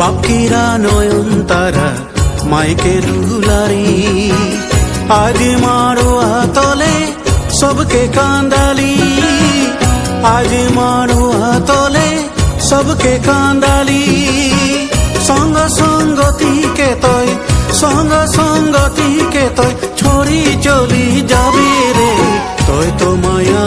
পাখিরা নয়ন তারা মাইকের হুলারি আজ মারো তলে সবকে কান্দালি আজ মারো তলে সবকে কান্দালি সঙ্গ সঙ্গতিকে তয় সঙ্গ সঙ্গতিকে তয় ছড়ি চলি যাবে রে তয় তো মায়া